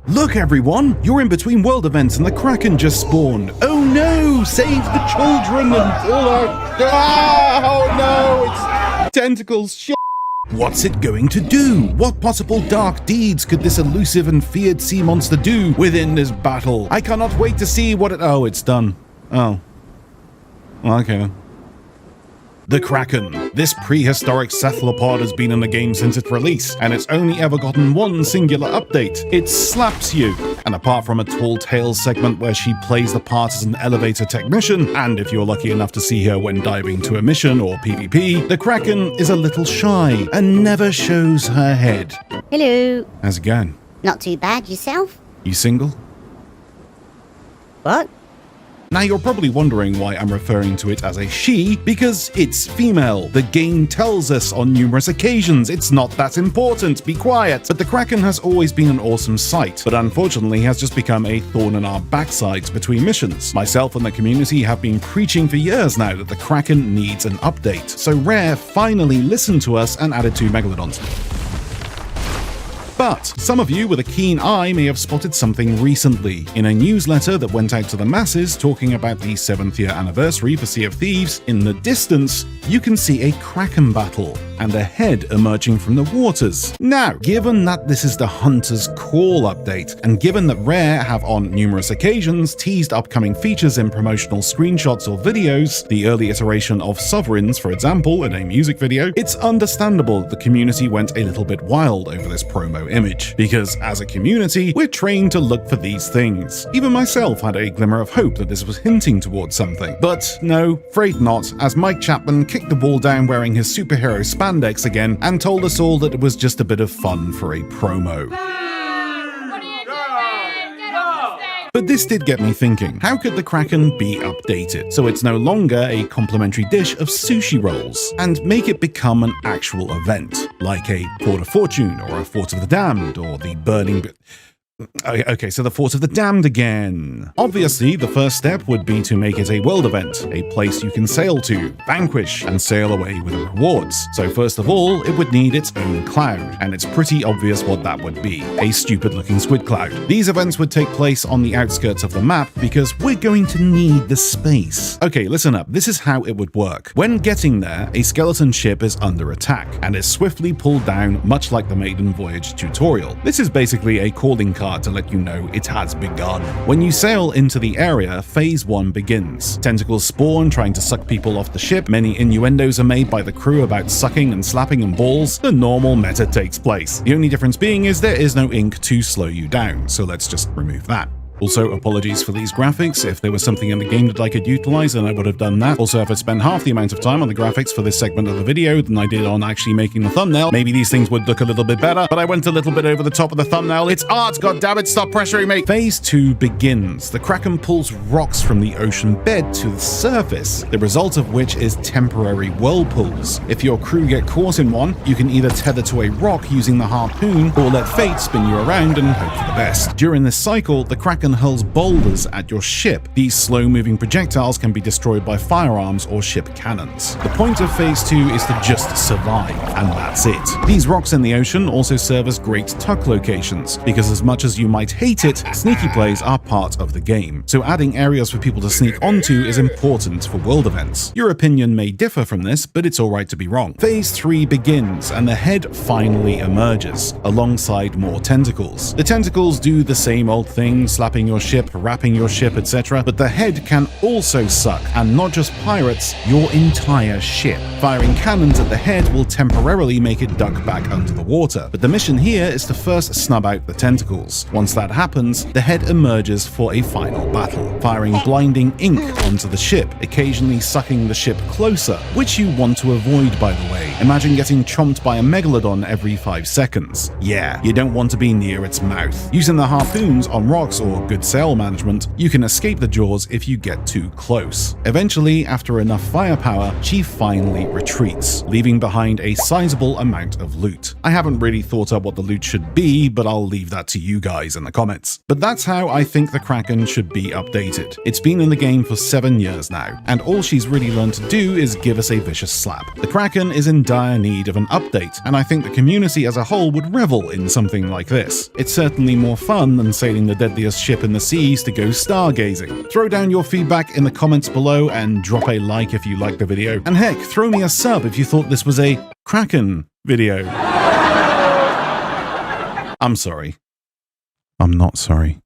Look everyone, you're in between world events and the Kraken just spawned. Oh no, save the children and all our... Oh no, it's tentacles, shit. What's it going to do? What possible dark deeds could this elusive and feared sea monster do within this battle? I cannot wait to see what it... Oh, it's done. Oh. Okay then. The Kraken. This prehistoric cephalopod has been in the game since its release, and it's only ever gotten one singular update. It slaps you. And apart from a Tall Tales segment where she plays the part as an elevator technician, and if you're lucky enough to see her when diving to a mission or PvP, the Kraken is a little shy and never shows her head. Hello. How's it going? Not too bad, yourself? You single? What? Now you're probably wondering why I'm referring to it as a she, because it's female. The game tells us on numerous occasions it's not that important, be quiet. But the Kraken has always been an awesome sight, but unfortunately has just become a thorn in our backsides between missions. Myself and the community have been preaching for years now that the Kraken needs an update, so Rare finally listened to us and added 2 Megalodons. But some of you with a keen eye may have spotted something recently. In a newsletter that went out to the masses talking about the 7th year anniversary for Sea of Thieves, in the distance, you can see a Kraken battle and a head emerging from the waters. Now, given that this is the Hunter's Call update, and given that Rare have on numerous occasions teased upcoming features in promotional screenshots or videos, the early iteration of Sovereigns, for example, in a music video, it's understandable the community went a little bit wild over this promo image, because as a community, we're trained to look for these things. Even myself had a glimmer of hope that this was hinting towards something. But no, afraid not, as Mike Chapman kicked the ball down wearing his superhero spandex again and told us all that it was just a bit of fun for a promo. But this did get me thinking, how could the Kraken be updated so it's no longer a complimentary dish of sushi rolls, and make it become an actual event, like a Port of Fortune or a Fort of the Damned or the Burning... Okay, so the Fort of the Damned again. Obviously, the first step would be to make it a world event, a place you can sail to, vanquish, and sail away with the rewards. So first of all, it would need its own cloud, and it's pretty obvious what that would be, a stupid-looking squid cloud. These events would take place on the outskirts of the map because we're going to need the space. Okay, listen up, this is how it would work. When getting there, a skeleton ship is under attack, and is swiftly pulled down much like the Maiden Voyage tutorial. This is basically a calling card to let you know it has begun. When you sail into the area, Phase 1 begins. Tentacles spawn, trying to suck people off the ship. Many innuendos are made by the crew about sucking and slapping and balls. The normal meta takes place. The only difference being is there is no ink to slow you down, so let's just remove that. Also, apologies for these graphics. If there was something in the game that I could utilize, then I would have done that. Also, if I'd spent half the amount of time on the graphics for this segment of the video than I did on actually making the thumbnail, maybe these things would look a little bit better, but I went a little bit over the top of the thumbnail. It's art, goddammit, stop pressuring me! Phase 2 begins. The Kraken pulls rocks from the ocean bed to the surface, the result of which is temporary whirlpools. If your crew get caught in one, you can either tether to a rock using the harpoon, or let fate spin you around and hope for the best. During this cycle, the Kraken hurls boulders at your ship. These slow-moving projectiles can be destroyed by firearms or ship cannons. The point of Phase 2 is to just survive, and that's it. These rocks in the ocean also serve as great tuck locations, because as much as you might hate it, sneaky plays are part of the game. So adding areas for people to sneak onto is important for world events. Your opinion may differ from this, but it's alright to be wrong. Phase 3 begins, and the head finally emerges, alongside more tentacles. The tentacles do the same old thing, slapping your ship, wrapping your ship, etc. But the head can also suck, and not just pirates, your entire ship. Firing cannons at the head will temporarily make it duck back under the water. But the mission here is to first snub out the tentacles. Once that happens, the head emerges for a final battle, firing blinding ink onto the ship, occasionally sucking the ship closer, which you want to avoid, by the way. Imagine getting chomped by a megalodon every 5 seconds. Yeah, you don't want to be near its mouth. Using the harpoons on rocks or good sail management, you can escape the jaws if you get too close. Eventually, after enough firepower, she finally retreats, leaving behind a sizable amount of loot. I haven't really thought up what the loot should be, but I'll leave that to you guys in the comments. But that's how I think the Kraken should be updated. It's been in the game for 7 years now, and all she's really learned to do is give us a vicious slap. The Kraken is in dire need of an update, and I think the community as a whole would revel in something like this. It's certainly more fun than sailing the deadliest ship in the seas to go stargazing. Throw down your feedback in the comments below and drop a like if you liked the video. And heck, throw me a sub if you thought this was a Kraken video. I'm sorry. I'm not sorry.